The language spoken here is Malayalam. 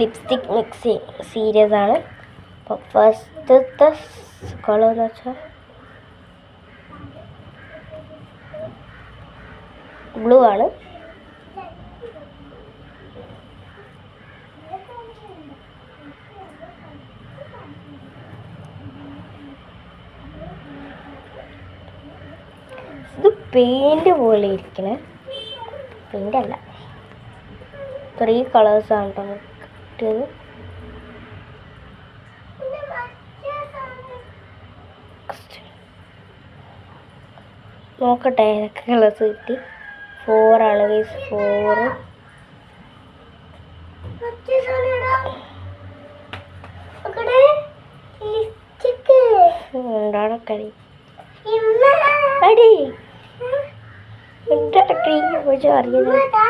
ലിപ്സ്റ്റിക് മിക്സ് സീരീസ് ആണ്. അപ്പോൾ ഫസ്റ്റത്തെ കളർ എന്ന് വെച്ചാൽ ബ്ലൂ ആണ്. ഇത് പെയിന്റ് പോലെ ഇരിക്കണേ, പെയിന്റ് അല്ല. 3 കളേഴ്സാണ് കേട്ടോ കിട്ടിയത്. നോക്കട്ടെ ഏതൊക്കെ കളേഴ്സ് കിട്ടി. 4 ആണ് ഗൈസ്, 4. എന്താണ് കളി അടി എന്താ അറിയുന്നത്?